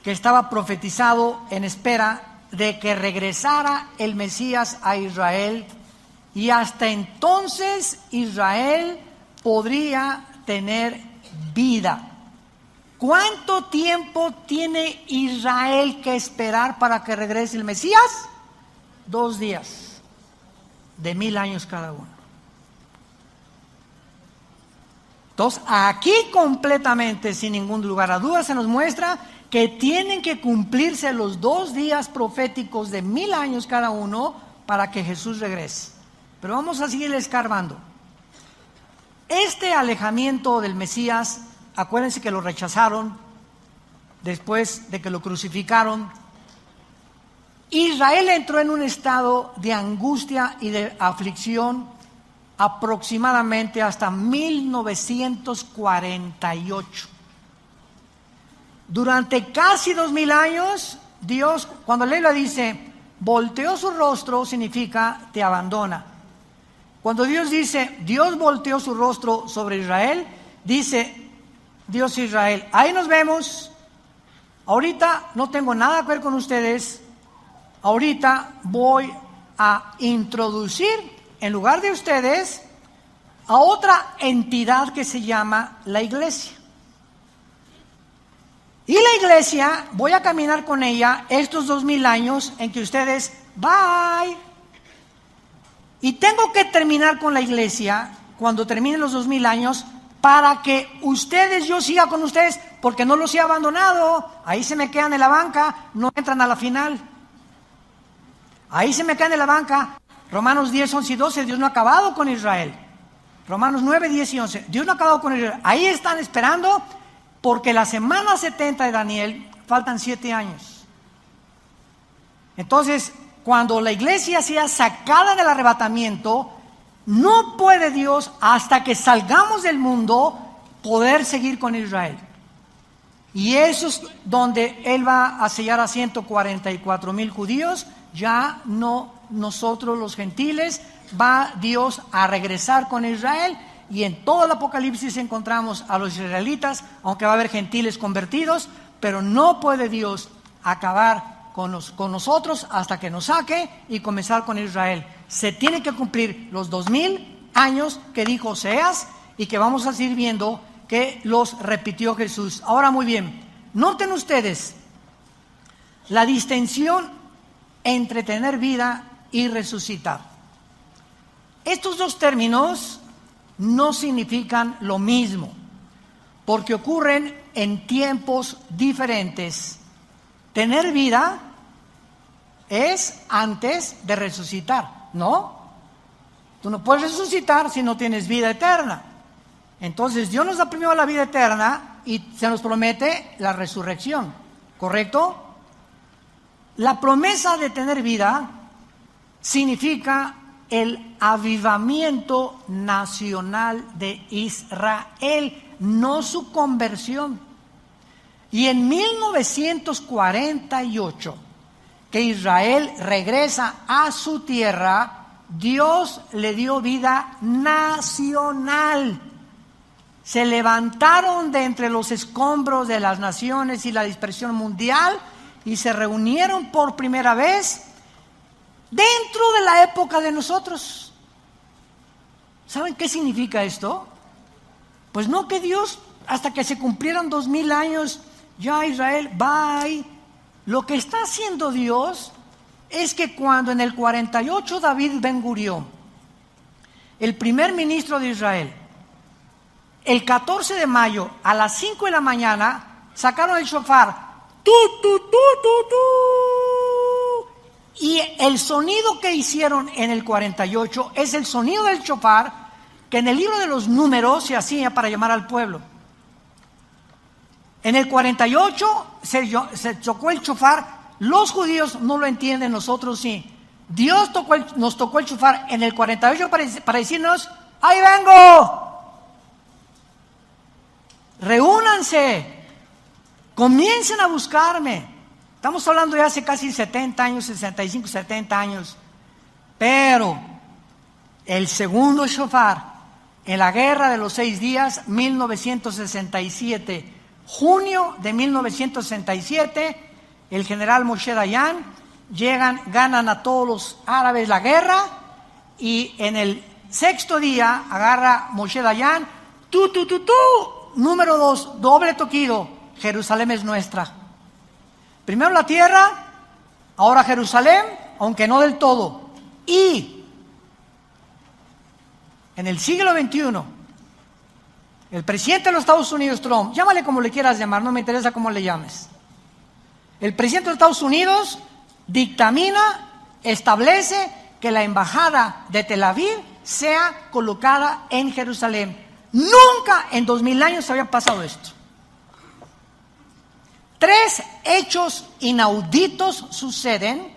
que estaba profetizado en espera de que regresara el Mesías a Israel, y hasta entonces Israel podría tener vida. ¿Cuánto tiempo tiene Israel que esperar para que regrese el Mesías? 2 días, de 1000 años cada uno. Entonces, aquí completamente, sin ningún lugar a dudas, se nos muestra que tienen que cumplirse los 2 días proféticos de 1000 años cada uno para que Jesús regrese. Pero vamos a seguir escarbando. Este alejamiento del Mesías, acuérdense que lo rechazaron después de que lo crucificaron. Israel entró en un estado de angustia y de aflicción aproximadamente hasta 1948. Durante casi 2000 años, Dios, cuando la Biblia dice, volteó su rostro, significa te abandona. Cuando Dios dice, Dios volteó su rostro sobre Israel, dice Dios Israel, ahí nos vemos, ahorita no tengo nada que ver con ustedes, ahorita voy a introducir en lugar de ustedes a otra entidad que se llama la iglesia. Y la iglesia, voy a caminar con ella estos 2000 años en que ustedes, bye. Y tengo que terminar con la iglesia cuando terminen los 2000 años para que ustedes, yo siga con ustedes, porque no los he abandonado. Ahí se me quedan en la banca, no entran a la final. Ahí se me quedan en la banca. Romanos 10, 11 y 12, Dios no ha acabado con Israel. Romanos 9, 10 y 11, Dios no ha acabado con Israel. Ahí están esperando, porque la semana 70 de Daniel faltan 7 años. Entonces, cuando la iglesia sea sacada del arrebatamiento, no puede Dios, hasta que salgamos del mundo, poder seguir con Israel. Y eso es donde Él va a sellar a 144,000 judíos, ya no nosotros los gentiles, va Dios a regresar con Israel y en todo el Apocalipsis encontramos a los israelitas, aunque va a haber gentiles convertidos, pero no puede Dios acabar con nosotros hasta que nos saque y comenzar con Israel. Se tiene que cumplir los 2000 años que dijo Oseas y que vamos a seguir viendo que los repitió Jesús. Ahora muy bien, noten ustedes la distinción entre tener vida y resucitar. Estos dos términos no significan lo mismo, porque ocurren en tiempos diferentes. Tener vida es antes de resucitar, ¿no? Tú no puedes resucitar si no tienes vida eterna. Entonces Dios nos da primero la vida eterna y se nos promete la resurrección, ¿correcto? La promesa de tener vida significa el avivamiento nacional de Israel, no su conversión. Y en 1948, que Israel regresa a su tierra, Dios le dio vida nacional. Se levantaron de entre los escombros de las naciones y la dispersión mundial y se reunieron por primera vez dentro de la época de nosotros. ¿Saben qué significa esto? Pues no que Dios, hasta que se cumplieron 2000 años, ya Israel, bye. Lo que está haciendo Dios es que cuando en el 48 David Ben Gurión, el primer ministro de Israel, el 14 de mayo a las 5 de la mañana sacaron el shofar, tu, tu, tu, tu, tu. Y el sonido que hicieron en el 48 es el sonido del shofar que en el libro de los números se hacía para llamar al pueblo. En el 48 se tocó el shofar. Los judíos no lo entienden, nosotros sí. Dios nos tocó el shofar en el 48 para decirnos: ¡ahí vengo! Reúnanse, comiencen a buscarme. Estamos hablando de hace casi 70 años, 65, 70 años. Pero el segundo shofar en la guerra de los 6 días, 1967, junio de 1967, el general Moshe Dayan, ganan a todos los árabes la guerra, y en el 6º día agarra Moshe Dayan, número 2, doble toquido, Jerusalén es nuestra. Primero la tierra, ahora Jerusalén, aunque no del todo. Y en el siglo XXI, el presidente de los Estados Unidos, Trump, llámale como le quieras llamar, no me interesa cómo le llames. El presidente de los Estados Unidos dictamina, establece que la embajada de Tel Aviv sea colocada en Jerusalén. Nunca en 2000 años había pasado esto. 3 hechos inauditos suceden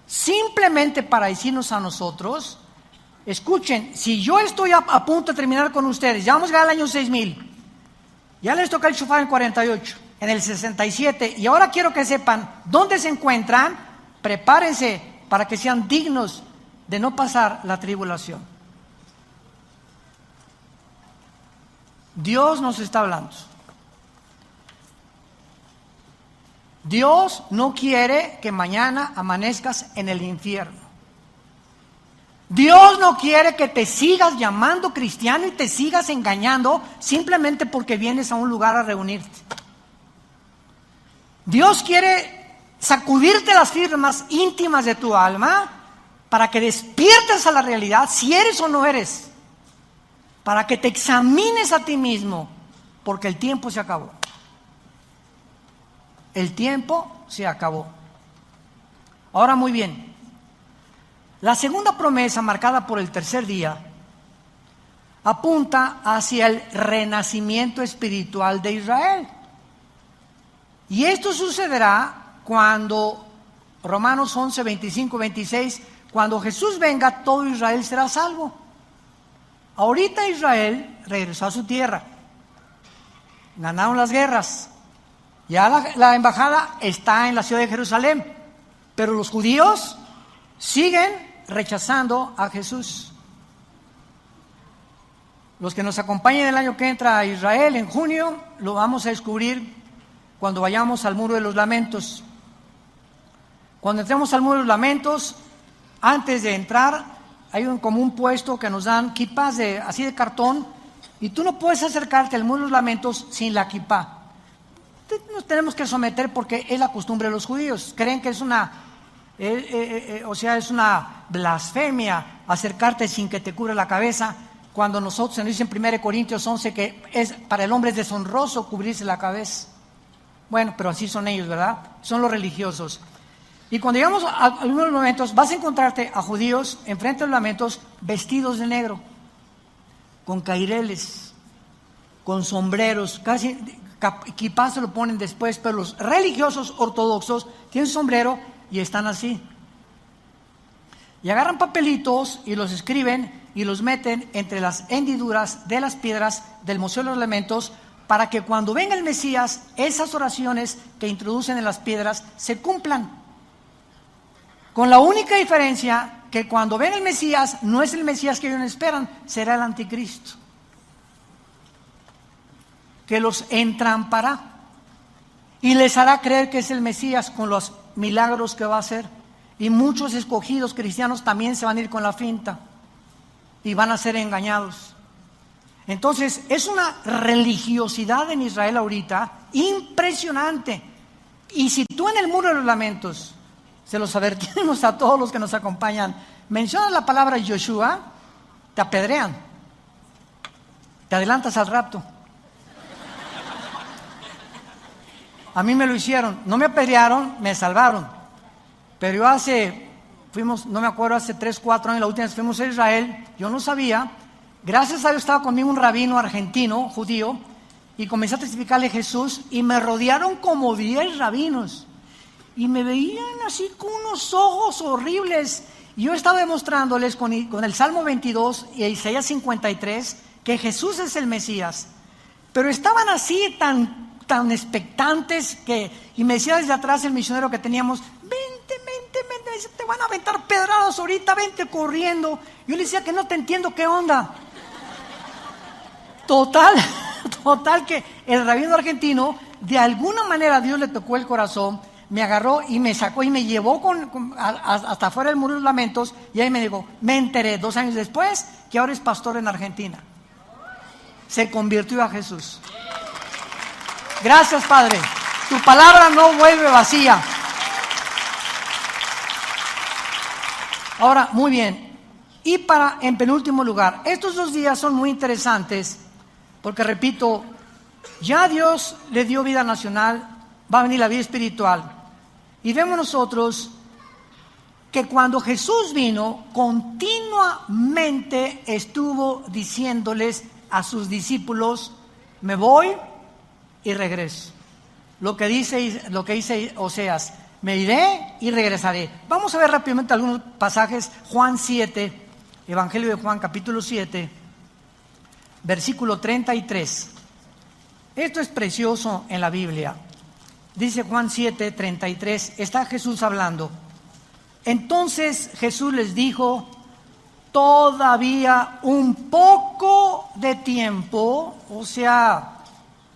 simplemente para decirnos a nosotros: escuchen, si yo estoy a punto de terminar con ustedes, ya vamos a llegar al año 6000, ya les toca el shofar en 48, en el 67, y ahora quiero que sepan dónde se encuentran, prepárense para que sean dignos de no pasar la tribulación. Dios nos está hablando. Dios no quiere que mañana amanezcas en el infierno. Dios no quiere que te sigas llamando cristiano y te sigas engañando simplemente porque vienes a un lugar a reunirte. Dios quiere sacudirte las fibras íntimas de tu alma para que despiertes a la realidad si eres o no eres, para que te examines a ti mismo, porque el tiempo se acabó. El tiempo se acabó. Ahora muy bien, la segunda promesa, marcada por el tercer día, apunta hacia el renacimiento espiritual de Israel. Y esto sucederá cuando, Romanos 11, 25, 26, cuando Jesús venga, todo Israel será salvo. Ahorita Israel regresó a su tierra, ganaron las guerras, ya la embajada está en la ciudad de Jerusalén, pero los judíos siguen rechazando a Jesús. Los que nos acompañen el año que entra a Israel en junio, lo vamos a descubrir cuando vayamos al Muro de los Lamentos. Cuando entremos al Muro de los Lamentos, antes de entrar, hay como un puesto que nos dan kippahs así de cartón, y tú no puedes acercarte al Muro de los Lamentos sin la kippah. Nos tenemos que someter porque es la costumbre de los judíos. Creen que es es una blasfemia acercarte sin que te cubra la cabeza, cuando nosotros se nos dice en 1 Corintios 11 que para el hombre es deshonroso cubrirse la cabeza. Bueno, pero así son ellos, ¿verdad? Son los religiosos. Y cuando llegamos a algunos momentos, vas a encontrarte a judíos enfrente de los lamentos vestidos de negro, con caireles, con sombreros, casi quizás se lo ponen después, pero los religiosos ortodoxos tienen sombrero y están así. Y agarran papelitos y los escriben y los meten entre las hendiduras de las piedras del Museo de los Lamentos, para que cuando venga el Mesías, esas oraciones que introducen en las piedras se cumplan. Con la única diferencia que cuando venga el Mesías, no es el Mesías que ellos esperan, será el anticristo, que los entrampará y les hará creer que es el Mesías con los milagros que va a hacer. Y muchos escogidos cristianos también se van a ir con la finta y van a ser engañados. Entonces es una religiosidad en Israel ahorita impresionante. Y si tú en el Muro de los Lamentos, se los advertimos a todos los que nos acompañan, mencionas la palabra Yoshua, te apedrean, te adelantas al rapto. A mí me lo hicieron, no me apedrearon, me salvaron. Pero yo hace 3, 4 años, la última vez fuimos a Israel, yo no sabía. Gracias a Dios estaba conmigo un rabino argentino, judío, y comencé a testificarle a Jesús, y me rodearon como 10 rabinos, y me veían así con unos ojos horribles. Y yo estaba demostrándoles con el Salmo 22 y Isaías 53 que Jesús es el Mesías, pero estaban así tan expectantes y me decía desde atrás el misionero que teníamos: vente, te van a aventar pedradas ahorita, vente corriendo. Yo le decía que no te entiendo, ¿qué onda? Total que el rabino argentino, de alguna manera Dios le tocó el corazón, me agarró y me sacó y me llevó hasta afuera del Muro de los Lamentos, y ahí me dijo, me enteré 2 años después que ahora es pastor en Argentina. Se convirtió a Jesús. Gracias, Padre. Tu palabra no vuelve vacía. Ahora, muy bien. Y en penúltimo lugar, estos 2 días son muy interesantes porque, repito, ya Dios le dio vida nacional, va a venir la vida espiritual. Y vemos nosotros que cuando Jesús vino, continuamente estuvo diciéndoles a sus discípulos: me voy y regreso. Lo que dice Oseas: me iré y regresaré. Vamos a ver rápidamente algunos pasajes. Juan 7, Evangelio de Juan, capítulo 7, versículo 33. Esto es precioso en la Biblia. Dice Juan 7, 33, está Jesús hablando. Entonces Jesús les dijo: todavía un poco de tiempo, o sea,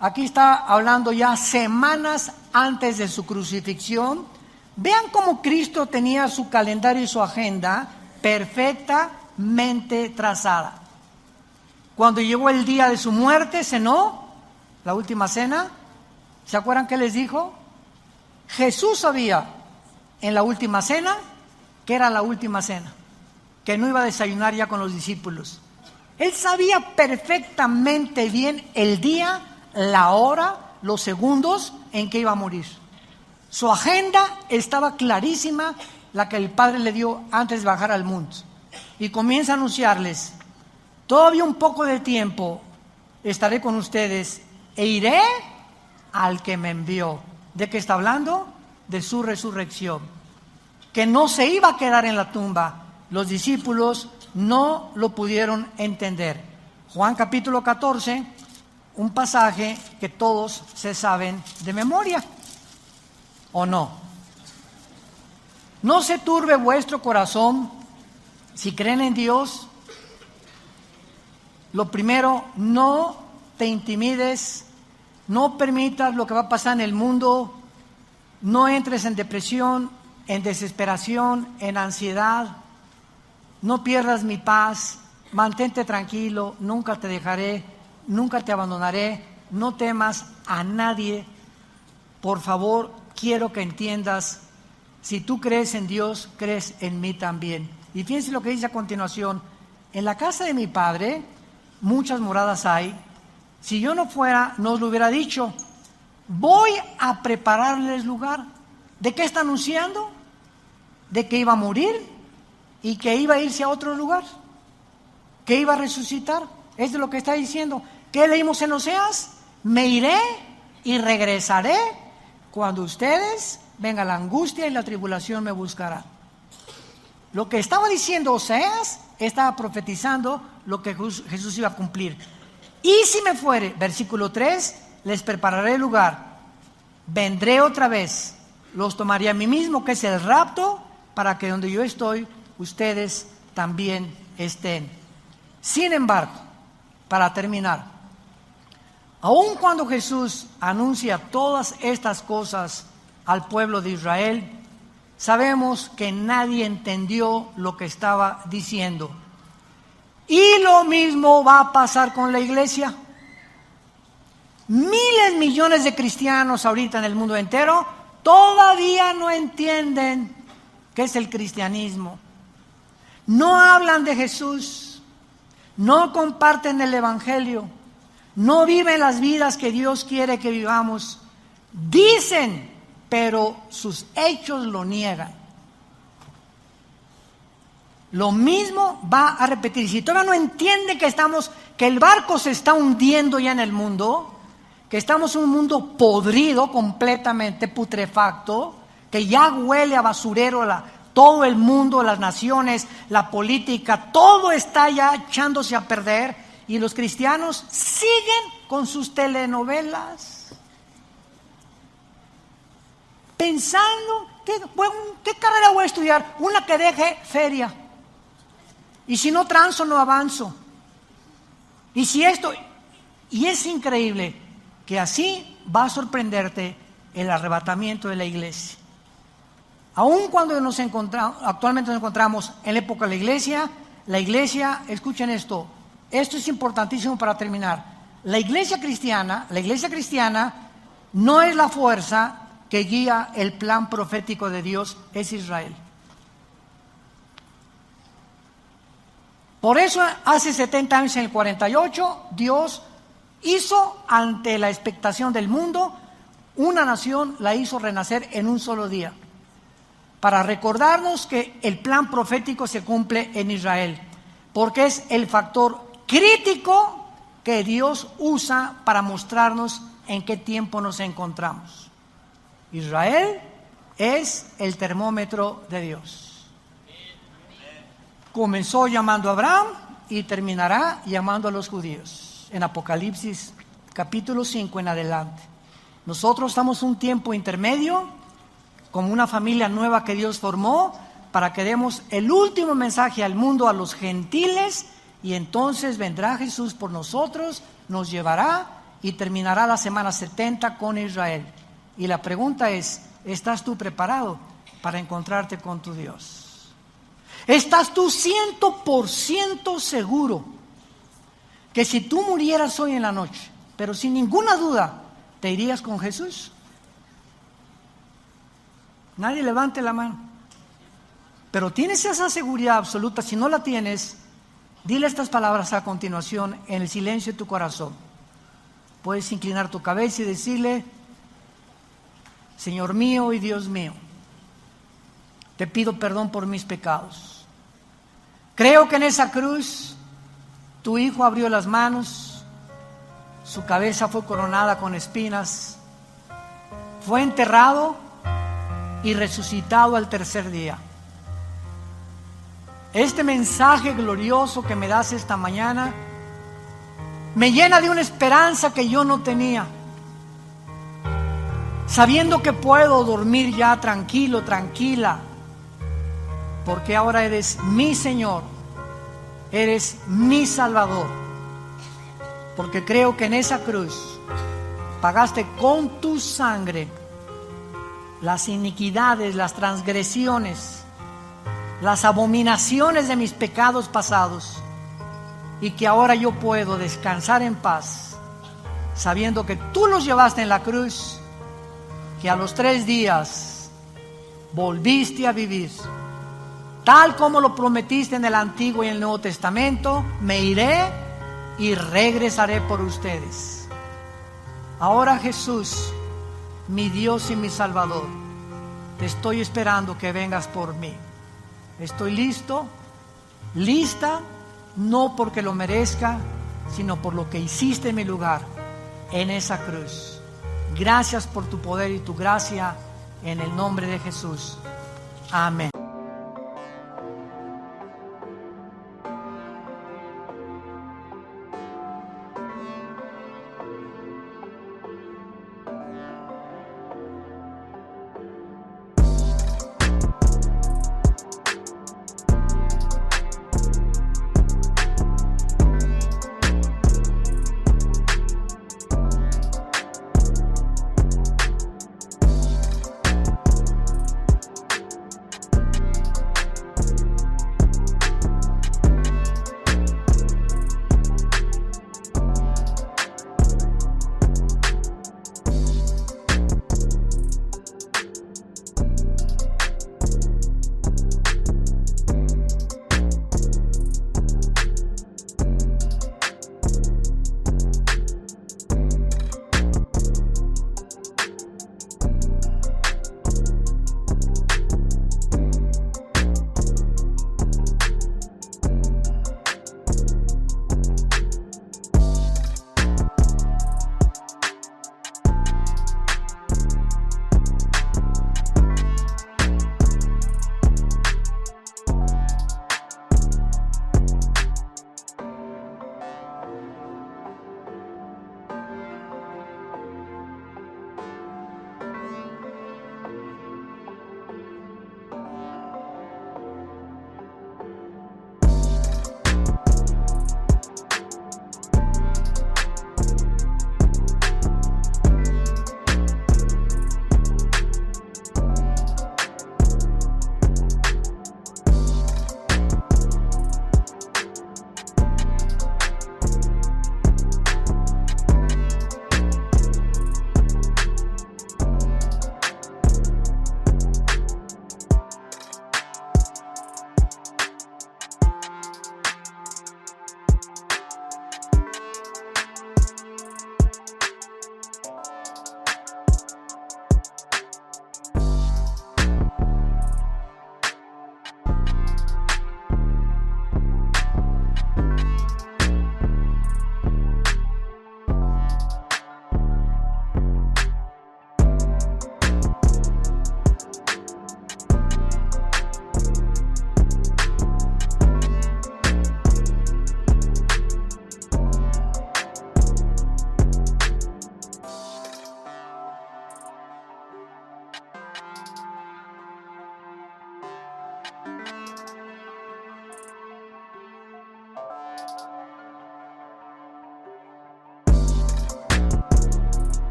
aquí está hablando ya semanas antes de su crucifixión. Vean cómo Cristo tenía su calendario y su agenda perfectamente trazada. Cuando llegó el día de su muerte, cenó la última cena. ¿Se acuerdan qué les dijo? Jesús sabía en la última cena que era la última cena, que no iba a desayunar ya con los discípulos. Él sabía perfectamente bien el día, la hora, los segundos en que iba a morir. Su agenda estaba clarísima, la que el Padre le dio antes de bajar al monte. Y comienza a anunciarles: todavía un poco de tiempo estaré con ustedes e iré al que me envió. ¿De qué está hablando? De su resurrección, que no se iba a quedar en la tumba. Los discípulos no lo pudieron entender. Juan capítulo 14, un pasaje que todos se saben de memoria, ¿o no? No se turbe vuestro corazón. Si creen en Dios, Lo primero, no te intimides, no permitas lo que va a pasar en el mundo, no entres en depresión, en desesperación, en ansiedad, no pierdas mi paz, mantente tranquilo, nunca te dejaré, nunca te abandonaré, no temas a nadie. Por favor, quiero que entiendas, si tú crees en Dios, crees en mí también. Y fíjense lo que dice a continuación: en la casa de mi Padre muchas moradas hay. Si yo no fuera, no os lo hubiera dicho. Voy a prepararles lugar. ¿De qué está anunciando? De que iba a morir y que iba a irse a otro lugar, que iba a resucitar. Es de lo que está diciendo. ¿Qué leímos en Oseas? Me iré y regresaré cuando ustedes venga la angustia y la tribulación me buscarán. Lo que estaba diciendo Oseas estaba profetizando lo que Jesús iba a cumplir. Y si me fuere, versículo 3, les prepararé lugar, vendré otra vez, los tomaré a mí mismo, que es el rapto, para que donde yo estoy, ustedes también estén. Sin embargo, para terminar, aun cuando Jesús anuncia todas estas cosas al pueblo de Israel, sabemos que nadie entendió lo que estaba diciendo. Y lo mismo va a pasar con la iglesia. Miles, millones de cristianos ahorita en el mundo entero todavía no entienden qué es el cristianismo. No hablan de Jesús, no comparten el evangelio, no viven las vidas que Dios quiere que vivamos. Dicen, pero sus hechos lo niegan. Lo mismo va a repetir. Si todavía no entiende que el barco se está hundiendo ya en el mundo, que estamos en un mundo podrido, completamente putrefacto, que ya huele a basurero todo el mundo, las naciones, la política, todo está ya echándose a perder, y los cristianos siguen con sus telenovelas, pensando, ¿qué carrera voy a estudiar? Una que deje feria. Y si no transo, no avanzo. Y si esto, y es increíble que así va a sorprenderte el arrebatamiento de la iglesia. Aun cuando actualmente nos encontramos en la época de la iglesia, escuchen esto es importantísimo para terminar. La iglesia cristiana no es la fuerza que guía el plan profético de Dios, es Israel. Por eso hace 70 años, en el 48, Dios hizo, ante la expectación del mundo, una nación, la hizo renacer en un solo día, para recordarnos que el plan profético se cumple en Israel, porque es el factor crítico que Dios usa para mostrarnos en qué tiempo nos encontramos. Israel es el termómetro de Dios. Comenzó llamando a Abraham y terminará llamando a los judíos en Apocalipsis capítulo 5 en adelante. Nosotros estamos un tiempo intermedio, como una familia nueva que Dios formó, para que demos el último mensaje al mundo, a los gentiles, y entonces vendrá Jesús por nosotros, nos llevará y terminará la semana 70 con Israel. Y la pregunta es, ¿estás tú preparado para encontrarte con tu Dios? ¿Estás tú 100% seguro que si tú murieras hoy en la noche, pero sin ninguna duda, te irías con Jesús? Nadie levante la mano. Pero tienes esa seguridad absoluta. Si no la tienes, dile estas palabras a continuación en el silencio de tu corazón. Puedes inclinar tu cabeza y decirle: Señor mío y Dios mío, te pido perdón por mis pecados. Creo que en esa cruz tu Hijo abrió las manos, su cabeza fue coronada con espinas, fue enterrado y resucitado al tercer día. Este mensaje glorioso que me das esta mañana me llena de una esperanza que yo no tenía, sabiendo que puedo dormir ya tranquilo, tranquila, porque ahora eres mi Señor, eres mi Salvador, porque creo que en esa cruz pagaste con tu sangre las iniquidades, las transgresiones, las abominaciones de mis pecados pasados, y que ahora yo puedo descansar en paz, sabiendo que tú los llevaste en la cruz, que a los 3 días volviste a vivir. Tal como lo prometiste en el Antiguo y el Nuevo Testamento, me iré y regresaré por ustedes. Ahora, Jesús, mi Dios y mi Salvador, te estoy esperando que vengas por mí. Estoy listo, lista, no porque lo merezca, sino por lo que hiciste en mi lugar en esa cruz. Gracias por tu poder y tu gracia, en el nombre de Jesús. Amén.